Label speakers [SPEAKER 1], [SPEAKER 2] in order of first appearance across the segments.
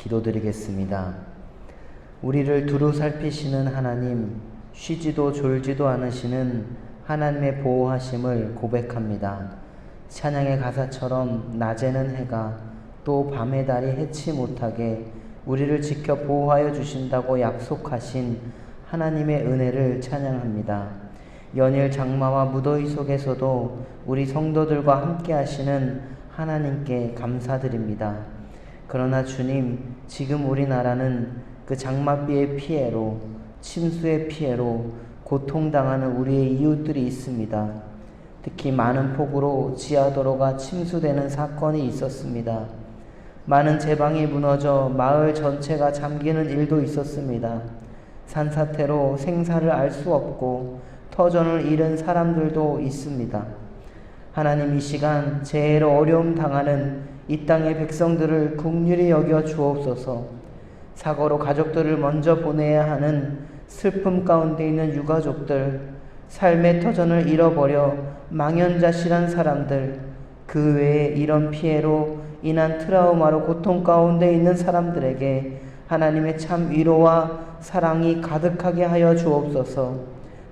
[SPEAKER 1] 기도드리겠습니다. 우리를 두루 살피시는 하나님, 쉬지도 졸지도 않으시는 하나님의 보호하심을 고백합니다. 찬양의 가사처럼 낮에는 해가 또 밤의 달이 해치 못하게 우리를 지켜 보호하여 주신다고 약속하신 하나님의 은혜를 찬양합니다. 연일 장마와 무더위 속에서도 우리 성도들과 함께 하시는 하나님께 감사드립니다. 그러나 주님, 지금 우리나라는 그 장맛비의 피해로, 침수의 피해로 고통당하는 우리의 이웃들이 있습니다. 특히 많은 폭우로 지하도로가 침수되는 사건이 있었습니다. 많은 제방이 무너져 마을 전체가 잠기는 일도 있었습니다. 산사태로 생사를 알 수 없고 터전을 잃은 사람들도 있습니다. 하나님, 이 시간 재해로 어려움 당하는 이 땅의 백성들을 긍휼히 여겨 주옵소서. 사고로 가족들을 먼저 보내야 하는 슬픔 가운데 있는 유가족들, 삶의 터전을 잃어버려 망연자실한 사람들, 그 외에 이런 피해로 인한 트라우마로 고통 가운데 있는 사람들에게 하나님의 참 위로와 사랑이 가득하게 하여 주옵소서.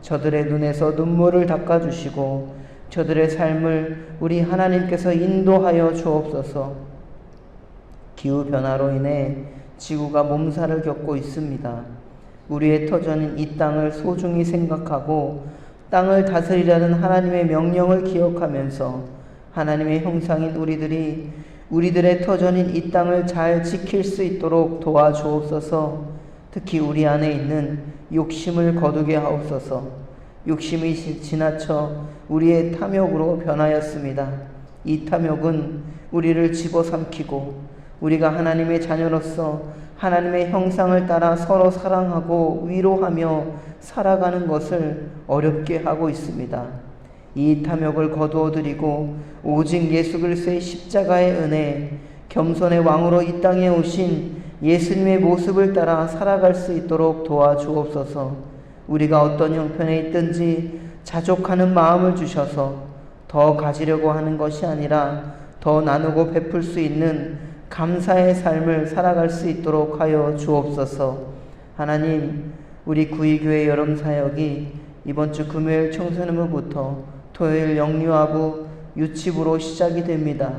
[SPEAKER 1] 저들의 눈에서 눈물을 닦아주시고 저들의 삶을 우리 하나님께서 인도하여 주옵소서. 기후변화로 인해 지구가 몸살을 겪고 있습니다. 우리의 터전인 이 땅을 소중히 생각하고 땅을 다스리라는 하나님의 명령을 기억하면서 하나님의 형상인 우리들의 터전인 이 땅을 잘 지킬 수 있도록 도와주옵소서. 특히 우리 안에 있는 욕심을 거두게 하옵소서. 욕심이 지나쳐 우리의 탐욕으로 변하였습니다. 이 탐욕은 우리를 집어삼키고 우리가 하나님의 자녀로서 하나님의 형상을 따라 서로 사랑하고 위로하며 살아가는 것을 어렵게 하고 있습니다. 이 탐욕을 거두어드리고 오직 예수 그리스도의 십자가의 은혜, 겸손의 왕으로 이 땅에 오신 예수님의 모습을 따라 살아갈 수 있도록 도와주옵소서. 우리가 어떤 형편에 있든지 자족하는 마음을 주셔서 더 가지려고 하는 것이 아니라 더 나누고 베풀 수 있는 감사의 삶을 살아갈 수 있도록 하여 주옵소서. 하나님, 우리 구의교회 여름사역이 이번 주 금요일 청소년부부터 토요일 영유아부 유치부로 시작이 됩니다.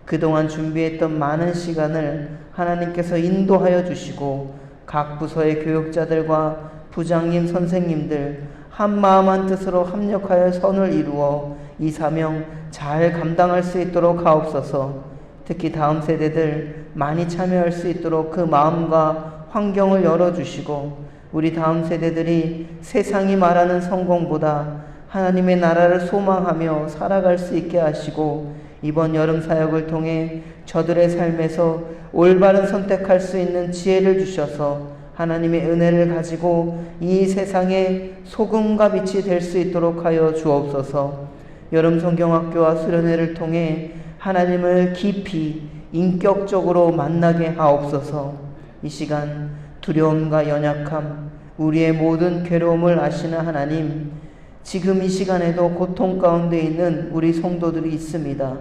[SPEAKER 1] 그동안 준비했던 많은 시간을 하나님께서 인도하여 주시고 각 부서의 교육자들과 부장님, 선생님들 한마음 한뜻으로 합력하여 선을 이루어 이 사명 잘 감당할 수 있도록 하옵소서. 특히 다음 세대들 많이 참여할 수 있도록 그 마음과 환경을 열어주시고 우리 다음 세대들이 세상이 말하는 성공보다 하나님의 나라를 소망하며 살아갈 수 있게 하시고 이번 여름 사역을 통해 저들의 삶에서 올바른 선택할 수 있는 지혜를 주셔서 하나님의 은혜를 가지고 이 세상에 소금과 빛이 될 수 있도록 하여 주옵소서. 여름 성경학교와 수련회를 통해 하나님을 깊이 인격적으로 만나게 하옵소서. 이 시간 두려움과 연약함, 우리의 모든 괴로움을 아시는 하나님, 지금 이 시간에도 고통 가운데 있는 우리 성도들이 있습니다.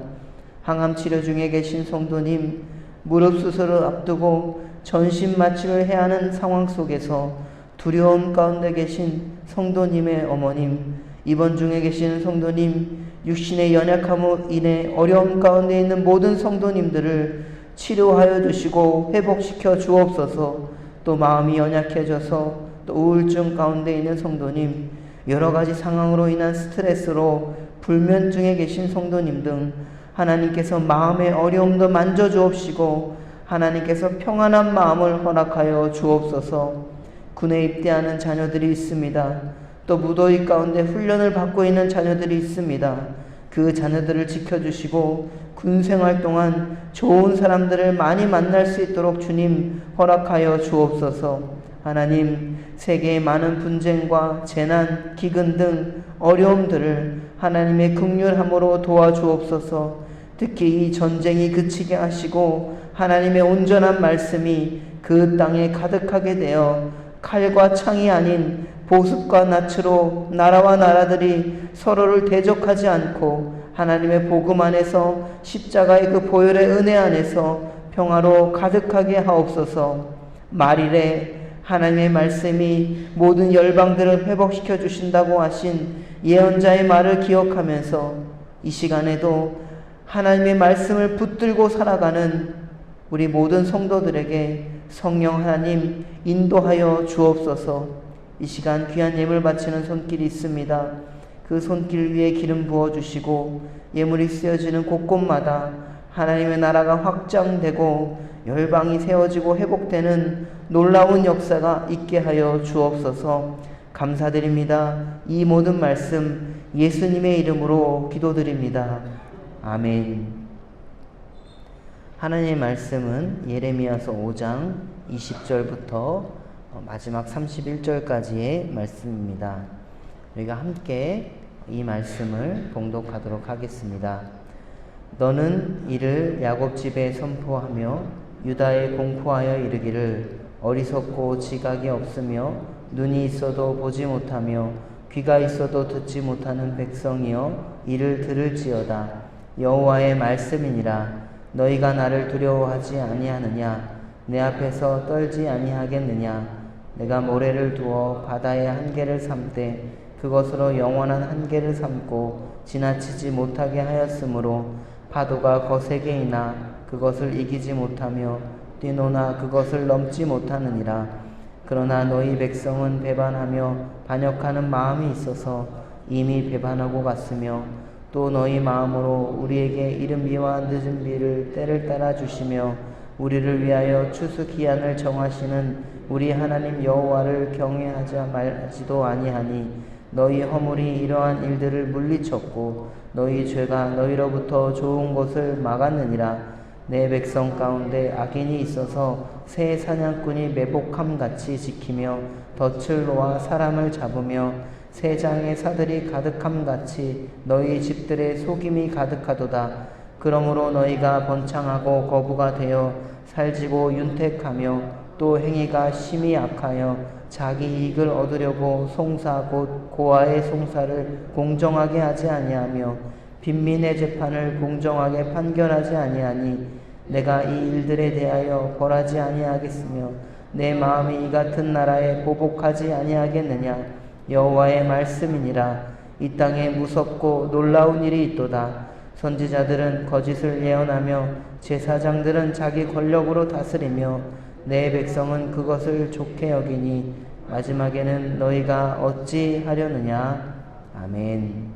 [SPEAKER 1] 항암 치료 중에 계신 성도님, 무릎 수술을 앞두고 전신 마취를 해야 하는 상황 속에서 두려움 가운데 계신 성도님의 어머님, 입원 중에 계신 성도님, 육신의 연약함으로 인해 어려움 가운데 있는 모든 성도님들을 치료하여 주시고 회복시켜 주옵소서. 또 마음이 연약해져서 또 우울증 가운데 있는 성도님, 여러 가지 상황으로 인한 스트레스로 불면증에 계신 성도님 등 하나님께서 마음의 어려움도 만져주옵시고 하나님께서 평안한 마음을 허락하여 주옵소서. 군에 입대하는 자녀들이 있습니다. 또 무더위 가운데 훈련을 받고 있는 자녀들이 있습니다. 그 자녀들을 지켜주시고 군생활 동안 좋은 사람들을 많이 만날 수 있도록 주님 허락하여 주옵소서. 하나님, 세계의 많은 분쟁과 재난, 기근 등 어려움들을 하나님의 긍휼함으로 도와주옵소서. 특히 이 전쟁이 그치게 하시고 하나님의 온전한 말씀이 그 땅에 가득하게 되어 칼과 창이 아닌 보습과 낯으로 나라와 나라들이 서로를 대적하지 않고 하나님의 복음 안에서 십자가의 그 보혈의 은혜 안에서 평화로 가득하게 하옵소서. 말일에 하나님의 말씀이 모든 열방들을 회복시켜 주신다고 하신 예언자의 말을 기억하면서 이 시간에도 하나님의 말씀을 붙들고 살아가는 우리 모든 성도들에게 성령 하나님 인도하여 주옵소서. 이 시간 귀한 예물 바치는 손길이 있습니다. 그 손길 위에 기름 부어주시고 예물이 쓰여지는 곳곳마다 하나님의 나라가 확장되고 열방이 세워지고 회복되는 놀라운 역사가 있게 하여 주옵소서. 감사드립니다. 이 모든 말씀 예수님의 이름으로 기도드립니다. 아멘. 하나님의 말씀은 예레미야서 5장 20절부터 마지막 31절까지의 말씀입니다. 우리가 함께 이 말씀을 봉독하도록 하겠습니다. 너는 이를 야곱 집에 선포하며 유다에 공포하여 이르기를 어리석고 지각이 없으며 눈이 있어도 보지 못하며 귀가 있어도 듣지 못하는 백성이여 이를 들을지어다. 여호와의 말씀이니라. 너희가 나를 두려워하지 아니하느냐? 내 앞에서 떨지 아니하겠느냐? 내가 모래를 두어 바다의 한계를 삼되 그것으로 영원한 한계를 삼고 지나치지 못하게 하였으므로 파도가 거세게 이나 그것을 이기지 못하며 뛰노나 그것을 넘지 못하느니라. 그러나 너희 백성은 배반하며 반역하는 마음이 있어서 이미 배반하고 갔으며 또 너희 마음으로 우리에게 이른 비와 늦은 비를 때를 따라 주시며 우리를 위하여 추수 기한을 정하시는 우리 하나님 여호와를 경외하지 말지도 아니하니 너희 허물이 이러한 일들을 물리쳤고 너희 죄가 너희로부터 좋은 것을 막았느니라. 내 백성 가운데 악인이 있어서 새 사냥꾼이 매복함같이 지키며 덫을 놓아 사람을 잡으며 새 장의 사들이 가득함같이 너희 집들의 속임이 가득하도다. 그러므로 너희가 번창하고 거부가 되어 살지고 윤택하며 또 행위가 심히 악하여 자기 이익을 얻으려고 송사 곧 고아의 송사를 공정하게 하지 아니하며 빈민의 재판을 공정하게 판결하지 아니하니 내가 이 일들에 대하여 벌하지 아니하겠으며 내 마음이 이 같은 나라에 보복하지 아니하겠느냐. 여호와의 말씀이니라. 이 땅에 무섭고 놀라운 일이 있도다. 선지자들은 거짓을 예언하며 제사장들은 자기 권력으로 다스리며 내 백성은 그것을 좋게 여기니 마지막에는 너희가 어찌 하려느냐. 아멘.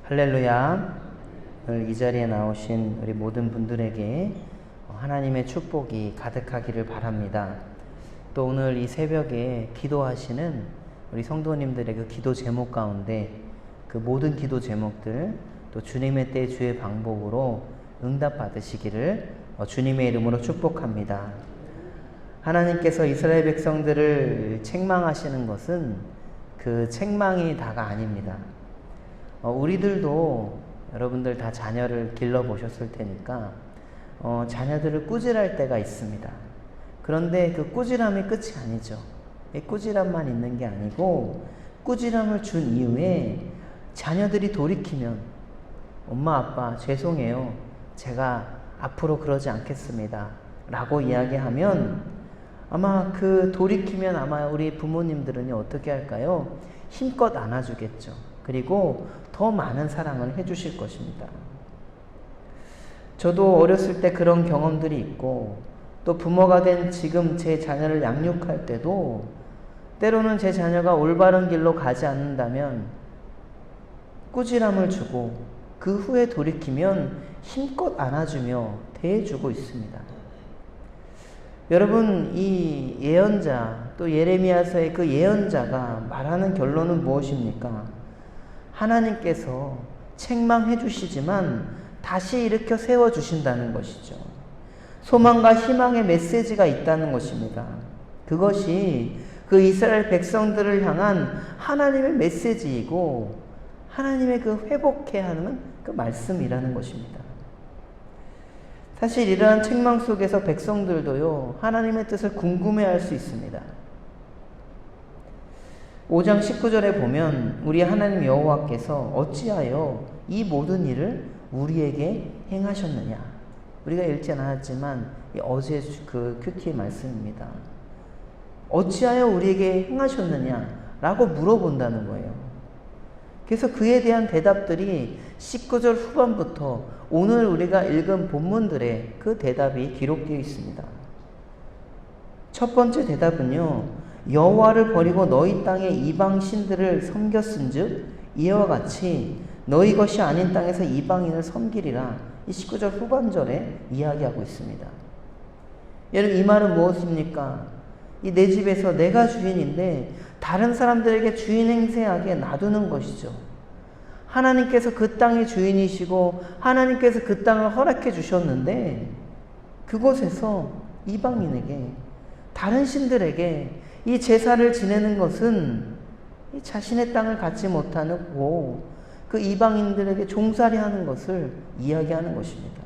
[SPEAKER 1] 할렐루야. 오늘 이 자리에 나오신 우리 모든 분들에게 하나님의 축복이 가득하기를 바랍니다. 또 오늘 이 새벽에 기도하시는 우리 성도님들의 그 기도 제목 가운데 그 모든 기도 제목들 또 주님의 때 주의 방법으로 응답 받으시기를 주님의 이름으로 축복합니다. 하나님께서 이스라엘 백성들을 책망하시는 것은 그 책망이 다가 아닙니다. 우리들도 여러분들 다 자녀를 길러보셨을 테니까 자녀들을 꾸질할 때가 있습니다. 그런데 그 꾸질함이 끝이 아니죠. 꾸질함만 있는 게 아니고 꾸질함을 준 이후에 자녀들이 돌이키면 엄마 아빠 죄송해요. 제가 앞으로 그러지 않겠습니다. 라고 이야기하면 아마 그 돌이키면 아마 우리 부모님들은 어떻게 할까요? 힘껏 안아주겠죠. 그리고 더 많은 사랑을 해주실 것입니다. 저도 어렸을 때 그런 경험들이 있고 또 부모가 된 지금 제 자녀를 양육할 때도 때로는 제 자녀가 올바른 길로 가지 않는다면 꾸지람을 주고 그 후에 돌이키면 힘껏 안아주며 대해주고 있습니다. 여러분, 이 예언자 또 예레미야서의 그 예언자가 말하는 결론은 무엇입니까? 하나님께서 책망해 주시지만 다시 일으켜 세워주신다는 것이죠. 소망과 희망의 메시지가 있다는 것입니다. 그것이 그 이스라엘 백성들을 향한 하나님의 메시지이고 하나님의 그 회복해야 하는 그 말씀이라는 것입니다. 사실 이러한 책망 속에서 백성들도요, 하나님의 뜻을 궁금해할 수 있습니다. 5장 19절에 보면 우리 하나님 여호와께서 어찌하여 이 모든 일을 우리에게 행하셨느냐. 우리가 읽지 않았지만 어제 그 큐티의 말씀입니다. 어찌하여 우리에게 행하셨느냐라고 물어본다는 거예요. 그래서 그에 대한 대답들이 19절 후반부터 오늘 우리가 읽은 본문들의 그 대답이 기록되어 있습니다. 첫 번째 대답은요, 여호와를 버리고 너희 땅의 이방 신들을 섬겼은즉 이와 같이 너희 것이 아닌 땅에서 이방인을 섬기리라. 이 19절 후반절에 이야기하고 있습니다. 여러분, 이 말은 무엇입니까? 이 내 집에서 내가 주인인데 다른 사람들에게 주인 행세하게 놔두는 것이죠. 하나님께서 그 땅의 주인이시고 하나님께서 그 땅을 허락해 주셨는데 그곳에서 이방인에게, 다른 신들에게 이 제사를 지내는 것은 이 자신의 땅을 갖지 못하고 그 이방인들에게 종살이 하는 것을 이야기하는 것입니다.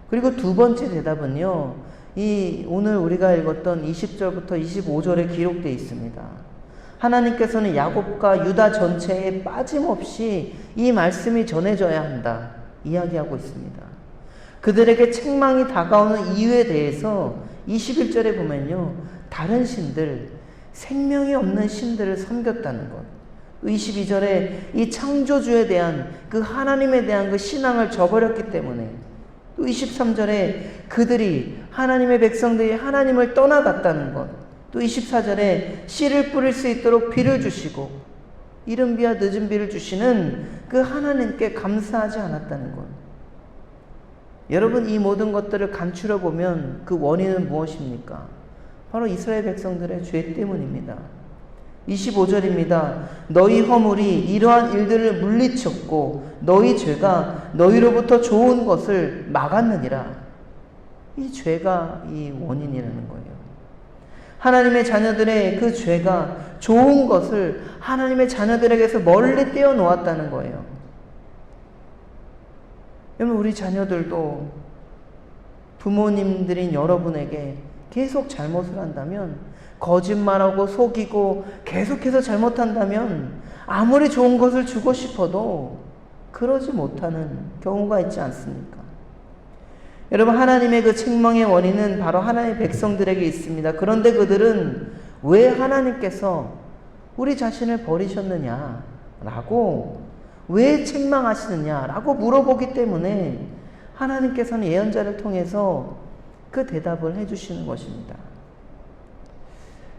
[SPEAKER 1] 그리고 두 번째 대답은요, 이 오늘 우리가 읽었던 20절부터 25절에 기록되어 있습니다. 하나님께서는 야곱과 유다 전체에 빠짐없이 이 말씀이 전해져야 한다 이야기하고 있습니다. 그들에게 책망이 다가오는 이유에 대해서 21절에 보면요, 다른 신들, 생명이 없는 신들을 섬겼다는 것. 22절에 이 창조주에 대한 그 하나님에 대한 그 신앙을 저버렸기 때문에, 또 23절에 그들이, 하나님의 백성들이 하나님을 떠나갔다는 것, 또 24절에 씨를 뿌릴 수 있도록 비를 주시고 이른 비와 늦은 비를 주시는 그 하나님께 감사하지 않았다는 것. 여러분, 이 모든 것들을 간추려 보면 그 원인은 무엇입니까? 바로 이스라엘 백성들의 죄 때문입니다. 25절입니다. 너희 허물이 이러한 일들을 물리쳤고 너희 죄가 너희로부터 좋은 것을 막았느니라. 이 죄가 이 원인이라는 거예요. 하나님의 자녀들의 그 죄가 좋은 것을 하나님의 자녀들에게서 멀리 떼어놓았다는 거예요. 여러분, 우리 자녀들도 부모님들인 여러분에게 계속 잘못을 한다면, 거짓말하고 속이고 계속해서 잘못한다면 아무리 좋은 것을 주고 싶어도 그러지 못하는 경우가 있지 않습니까? 여러분, 하나님의 그 책망의 원인은 바로 하나님의 백성들에게 있습니다. 그런데 그들은 왜 하나님께서 우리 자신을 버리셨느냐라고, 왜 책망하시느냐라고 물어보기 때문에 하나님께서는 예언자를 통해서 그 대답을 해주시는 것입니다.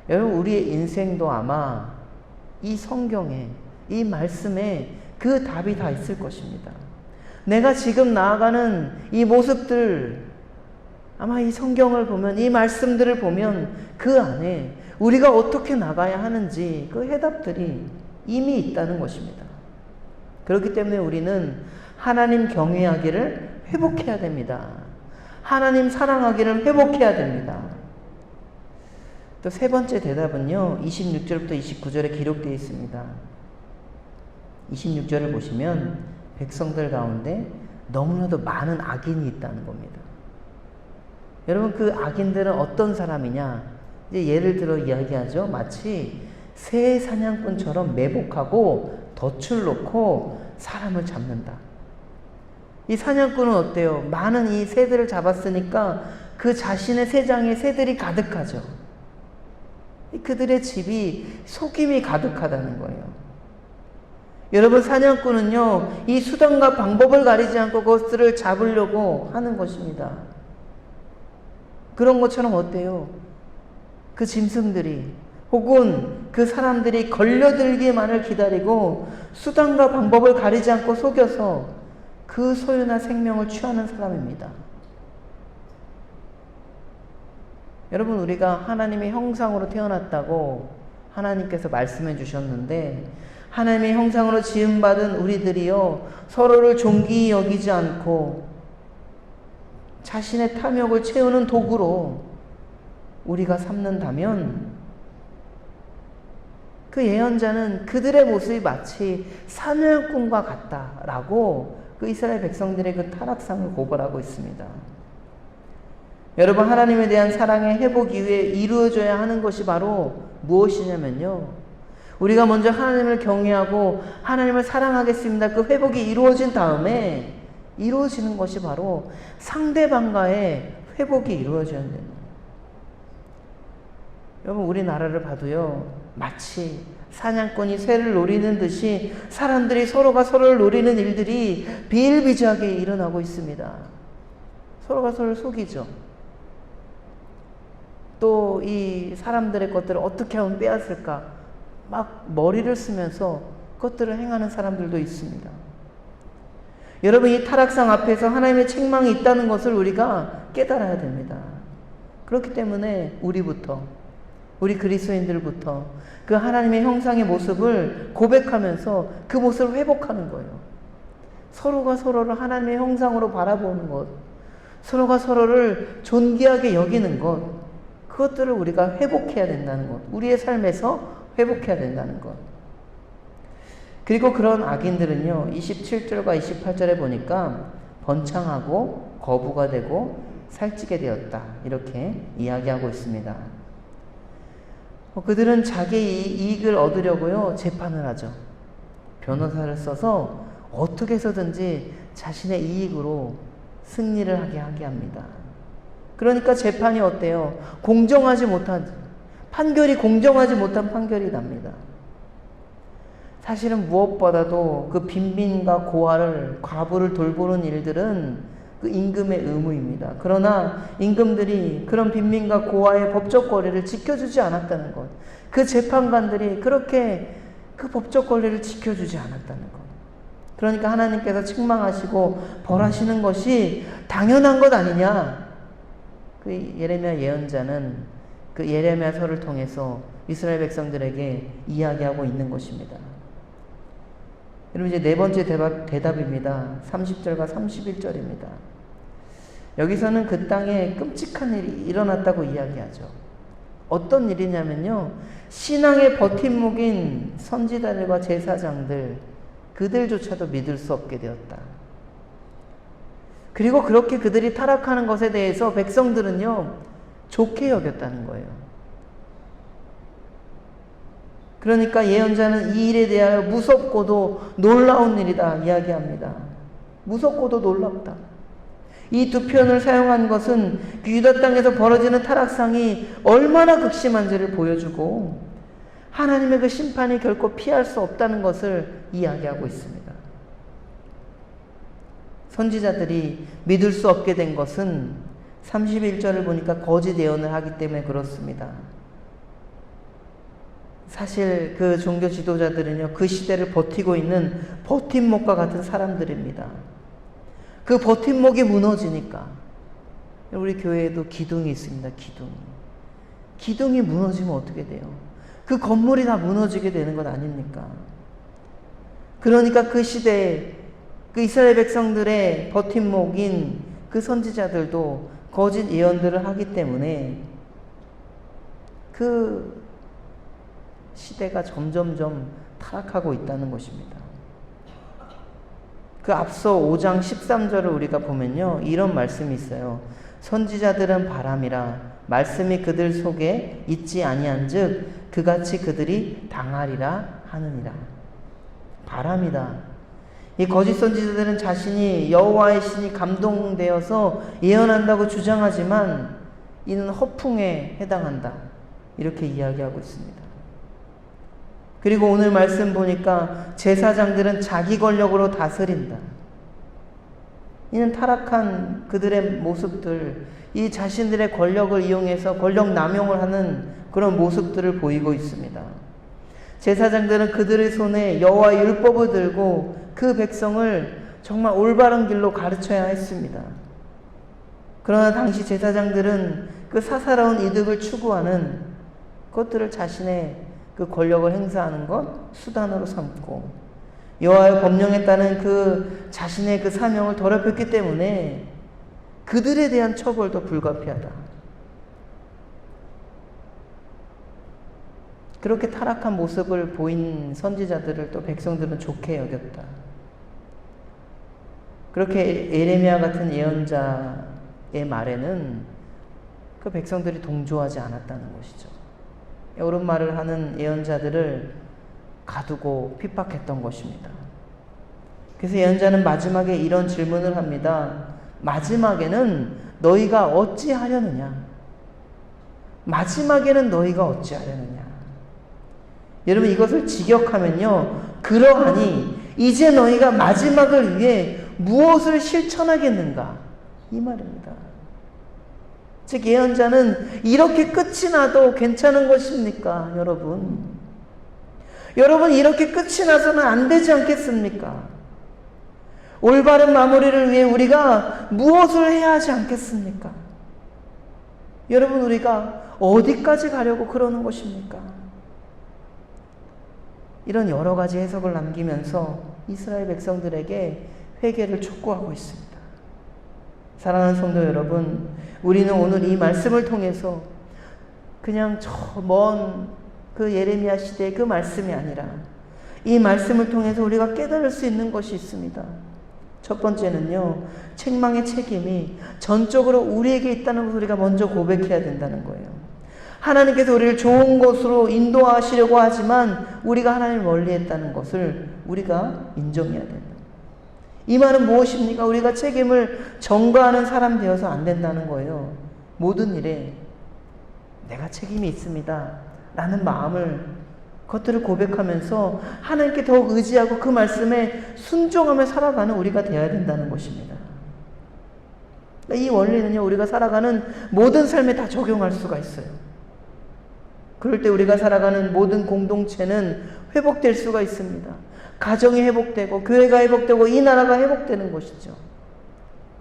[SPEAKER 1] 여러분, 우리의 인생도 아마 이 성경에, 이 말씀에 그 답이 다 있을 것입니다. 내가 지금 나아가는 이 모습들, 아마 이 성경을 보면, 이 말씀들을 보면 그 안에 우리가 어떻게 나가야 하는지 그 해답들이 이미 있다는 것입니다. 그렇기 때문에 우리는 하나님 경외하기를 회복해야 됩니다. 하나님 사랑하기를 회복해야 됩니다. 또 세 번째 대답은요, 26절부터 29절에 기록되어 있습니다. 26절을 보시면 백성들 가운데 너무나도 많은 악인이 있다는 겁니다. 여러분, 그 악인들은 어떤 사람이냐? 이제 예를 들어 이야기하죠. 마치 새 사냥꾼처럼 매복하고 덫을 놓고 사람을 잡는다. 이 사냥꾼은 어때요? 많은 이 새들을 잡았으니까 그 자신의 새장에 새들이 가득하죠. 그들의 집이 속임이 가득하다는 거예요. 여러분, 사냥꾼은요, 이 수단과 방법을 가리지 않고 그것들을 잡으려고 하는 것입니다. 그런 것처럼 어때요? 그 짐승들이 혹은 그 사람들이 걸려들기만을 기다리고 수단과 방법을 가리지 않고 속여서 그 소유나 생명을 취하는 사람입니다. 여러분, 우리가 하나님의 형상으로 태어났다고 하나님께서 말씀해 주셨는데, 하나님의 형상으로 지음받은 우리들이요, 서로를 존귀히 여기지 않고 자신의 탐욕을 채우는 도구로 우리가 삼는다면, 그 예언자는 그들의 모습이 마치 사냥꾼과 같다라고 그 이스라엘 백성들의 그 타락상을 고발하고 있습니다. 여러분, 하나님에 대한 사랑의 회복 이후에 이루어져야 하는 것이 바로 무엇이냐면요, 우리가 먼저 하나님을 경외하고 하나님을 사랑하겠습니다. 그 회복이 이루어진 다음에 이루어지는 것이 바로 상대방과의 회복이 이루어져야 된다. 여러분, 우리나라를 봐도요, 마치 사냥꾼이 새를 노리는 듯이 사람들이 서로가 서로를 노리는 일들이 비일비재하게 일어나고 있습니다. 서로가 서로를 속이죠. 또 이 사람들의 것들을 어떻게 하면 빼앗을까 막 머리를 쓰면서 그것들을 행하는 사람들도 있습니다. 여러분, 이 타락상 앞에서 하나님의 책망이 있다는 것을 우리가 깨달아야 됩니다. 그렇기 때문에 우리 그리스도인들부터 그 하나님의 형상의 모습을 고백하면서 그 모습을 회복하는 거예요. 서로가 서로를 하나님의 형상으로 바라보는 것, 서로가 서로를 존귀하게 여기는 것, 그것들을 우리가 회복해야 된다는 것, 우리의 삶에서 회복해야 된다는 것. 그리고 그런 악인들은요, 27절과 28절에 보니까 번창하고 거부가 되고 살찌게 되었다, 이렇게 이야기하고 있습니다. 그들은 자기의 이익을 얻으려고요, 재판을 하죠. 변호사를 써서 어떻게 해서든지 자신의 이익으로 승리를 하게 합니다. 그러니까 재판이 어때요? 판결이 공정하지 못한 판결이 납니다. 사실은 무엇보다도 그 빈민과 과부를 돌보는 일들은 그 임금의 의무입니다. 그러나 임금들이 그런 빈민과 고아의 법적 권리를 지켜주지 않았다는 것, 그 재판관들이 그렇게 그 법적 권리를 지켜주지 않았다는 것, 그러니까 하나님께서 책망하시고 벌하시는 것이 당연한 것 아니냐. 그 예레미야 예언자는 그 예레미야서를 통해서 이스라엘 백성들에게 이야기하고 있는 것입니다. 여러분, 이제 네 번째 대답입니다. 30절과 31절입니다. 여기서는 그 땅에 끔찍한 일이 일어났다고 이야기하죠. 어떤 일이냐면요, 신앙의 버팀목인 선지자들과 제사장들, 그들조차도 믿을 수 없게 되었다. 그리고 그렇게 그들이 타락하는 것에 대해서 백성들은요, 좋게 여겼다는 거예요. 그러니까 예언자는 이 일에 대하여 무섭고도 놀라운 일이다 이야기합니다. 무섭고도 놀랍다. 이 두 표현을 사용한 것은 그 유다 땅에서 벌어지는 타락상이 얼마나 극심한지를 보여주고 하나님의 그 심판이 결코 피할 수 없다는 것을 이야기하고 있습니다. 선지자들이 믿을 수 없게 된 것은 31절을 보니까 거짓 예언을 하기 때문에 그렇습니다. 사실 그 종교 지도자들은요, 그 시대를 버티고 있는 버팀목과 같은 사람들입니다. 그 버팀목이 무너지니까, 우리 교회에도 기둥이 있습니다. 기둥이 무너지면 어떻게 돼요? 그 건물이 다 무너지게 되는 것 아닙니까? 그러니까 그 시대에 그 이스라엘 백성들의 버팀목인 그 선지자들도 거짓 예언들을 하기 때문에 그 시대가 점점점 타락하고 있다는 것입니다. 그 앞서 5장 13절을 우리가 보면요, 이런 말씀이 있어요. 선지자들은 바람이라 말씀이 그들 속에 있지 아니한즉 그같이 그들이 당하리라 하느니라. 바람이다. 이 거짓 선지자들은 자신이 여호와의 신이 감동되어서 예언한다고 주장하지만 이는 허풍에 해당한다, 이렇게 이야기하고 있습니다. 그리고 오늘 말씀 보니까 제사장들은 자기 권력으로 다스린다. 이는 타락한 그들의 모습들, 이 자신들의 권력을 이용해서 권력 남용을 하는 그런 모습들을 보이고 있습니다. 제사장들은 그들의 손에 여호와의 율법을 들고 그 백성을 정말 올바른 길로 가르쳐야 했습니다. 그러나 당시 제사장들은 그 사사로운 이득을 추구하는 것들을 자신의 그 권력을 행사하는 것 수단으로 삼고 여호와의 법령에 따른 그 자신의 그 사명을 더럽혔기 때문에 그들에 대한 처벌도 불가피하다. 그렇게 타락한 모습을 보인 선지자들을 또 백성들은 좋게 여겼다. 그렇게 예레미야 같은 예언자의 말에는 그 백성들이 동조하지 않았다는 것이죠. 옳은 말을 하는 예언자들을 가두고 핍박했던 것입니다. 그래서 예언자는 마지막에 이런 질문을 합니다. 마지막에는 너희가 어찌하려느냐? 마지막에는 너희가 어찌하려느냐? 여러분, 이것을 직역하면요, 그러하니 이제 너희가 마지막을 위해 무엇을 실천하겠는가? 이 말입니다. 즉, 예언자는 이렇게 끝이 나도 괜찮은 것입니까? 여러분, 이렇게 끝이 나서는 안 되지 않겠습니까? 올바른 마무리를 위해 우리가 무엇을 해야 하지 않겠습니까? 여러분, 우리가 어디까지 가려고 그러는 것입니까? 이런 여러 가지 해석을 남기면서 이스라엘 백성들에게 회개를 촉구하고 있습니다. 사랑하는 성도 여러분, 우리는 오늘 이 말씀을 통해서 그냥 저 먼 그 예레미야 시대의 그 말씀이 아니라 이 말씀을 통해서 우리가 깨달을 수 있는 것이 있습니다. 첫 번째는요, 책망의 책임이 전적으로 우리에게 있다는 것을 우리가 먼저 고백해야 된다는 거예요. 하나님께서 우리를 좋은 곳으로 인도하시려고 하지만 우리가 하나님을 멀리했다는 것을 우리가 인정해야 된다. 이 말은 무엇입니까? 우리가 책임을 전가하는 사람 되어서 안 된다는 거예요. 모든 일에 내가 책임이 있습니다 라는 마음을, 그것들을 고백하면서 하나님께 더욱 의지하고 그 말씀에 순종하며 살아가는 우리가 되어야 된다는 것입니다. 이 원리는요, 우리가 살아가는 모든 삶에 다 적용할 수가 있어요. 그럴 때 우리가 살아가는 모든 공동체는 회복될 수가 있습니다. 가정이 회복되고 교회가 회복되고 이 나라가 회복되는 것이죠.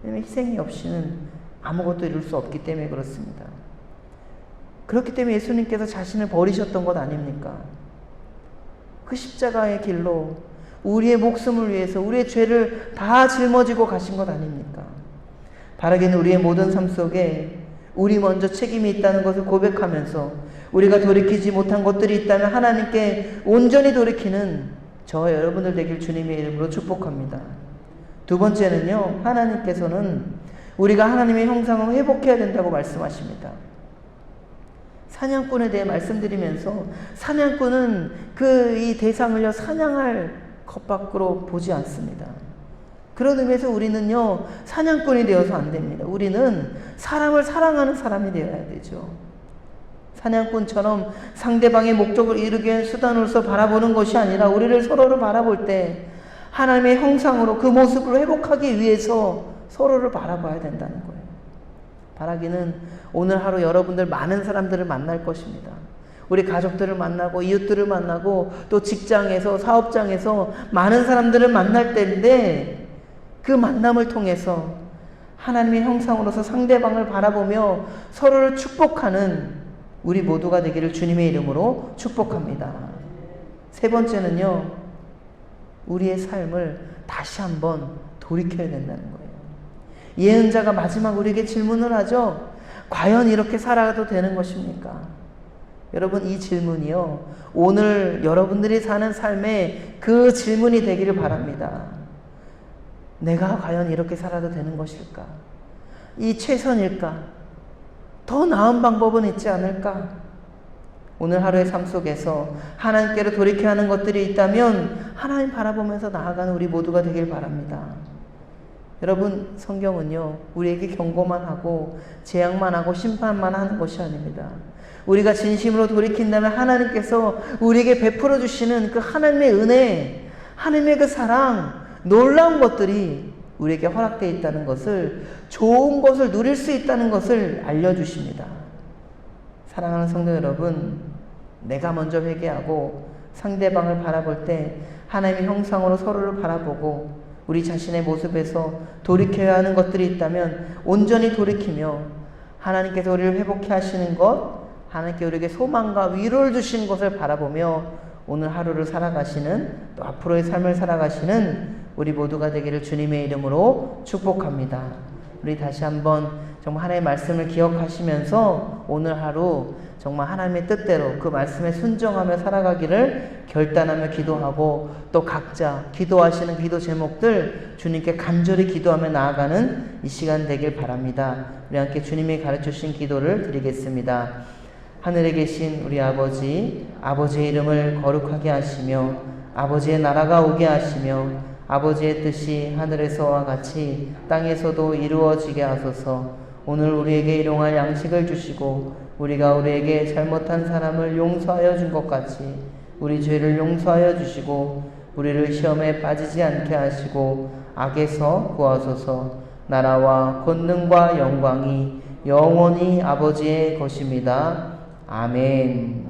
[SPEAKER 1] 왜냐하면 희생이 없이는 아무것도 이룰 수 없기 때문에 그렇습니다. 그렇기 때문에 예수님께서 자신을 버리셨던 것 아닙니까? 그 십자가의 길로 우리의 목숨을 위해서 우리의 죄를 다 짊어지고 가신 것 아닙니까? 바라기는 우리의 모든 삶 속에 우리 먼저 책임이 있다는 것을 고백하면서 우리가 돌이키지 못한 것들이 있다면 하나님께 온전히 돌이키는 저와 여러분들 되길 주님의 이름으로 축복합니다. 두 번째는요, 하나님께서는 우리가 하나님의 형상을 회복해야 된다고 말씀하십니다. 사냥꾼에 대해 말씀드리면서 사냥꾼은 이 대상을요, 사냥할 것 밖으로 보지 않습니다. 그런 의미에서 우리는요, 사냥꾼이 되어서 안 됩니다. 우리는 사람을 사랑하는 사람이 되어야 되죠. 사냥꾼처럼 상대방의 목적을 이루기 위한 수단으로서 바라보는 것이 아니라 우리를 서로를 바라볼 때 하나님의 형상으로 그 모습을 회복하기 위해서 서로를 바라봐야 된다는 거예요. 바라기는 오늘 하루 여러분들 많은 사람들을 만날 것입니다. 우리 가족들을 만나고 이웃들을 만나고 또 직장에서 사업장에서 많은 사람들을 만날 때인데 그 만남을 통해서 하나님의 형상으로서 상대방을 바라보며 서로를 축복하는 우리 모두가 되기를 주님의 이름으로 축복합니다. 세 번째는요, 우리의 삶을 다시 한번 돌이켜야 된다는 거예요. 예언자가 마지막 우리에게 질문을 하죠. 과연 이렇게 살아가도 되는 것입니까? 여러분, 이 질문이요, 오늘 여러분들이 사는 삶에 그 질문이 되기를 바랍니다. 내가 과연 이렇게 살아도 되는 것일까? 이 최선일까? 더 나은 방법은 있지 않을까? 오늘 하루의 삶 속에서 하나님께로 돌이켜야 하는 것들이 있다면 하나님 바라보면서 나아가는 우리 모두가 되길 바랍니다. 여러분, 성경은요, 우리에게 경고만 하고 재앙만 하고 심판만 하는 것이 아닙니다. 우리가 진심으로 돌이킨다면 하나님께서 우리에게 베풀어 주시는 그 하나님의 은혜, 하나님의 그 사랑, 놀라운 것들이 우리에게 허락되어 있다는 것을, 좋은 것을 누릴 수 있다는 것을 알려주십니다. 사랑하는 성도 여러분, 내가 먼저 회개하고 상대방을 바라볼 때 하나님의 형상으로 서로를 바라보고 우리 자신의 모습에서 돌이켜야 하는 것들이 있다면 온전히 돌이키며 하나님께서 우리를 회복해 하시는 것, 하나님께 우리에게 소망과 위로를 주시는 것을 바라보며 오늘 하루를 살아가시는, 또 앞으로의 삶을 살아가시는 우리 모두가 되기를 주님의 이름으로 축복합니다. 우리 다시 한번 정말 하나님의 말씀을 기억하시면서 오늘 하루 정말 하나님의 뜻대로 그 말씀에 순종하며 살아가기를 결단하며 기도하고, 또 각자 기도하시는 기도 제목들 주님께 간절히 기도하며 나아가는 이 시간 되길 바랍니다. 우리 함께 주님이 가르쳐주신 기도를 드리겠습니다. 하늘에 계신 우리 아버지, 아버지의 이름을 거룩하게 하시며 아버지의 나라가 오게 하시며 아버지의 뜻이 하늘에서와 같이 땅에서도 이루어지게 하소서. 오늘 우리에게 일용할 양식을 주시고 우리가 우리에게 잘못한 사람을 용서하여 준 것 같이 우리 죄를 용서하여 주시고 우리를 시험에 빠지지 않게 하시고 악에서 구하소서. 나라와 권능과 영광이 영원히 아버지의 것입니다. 아멘.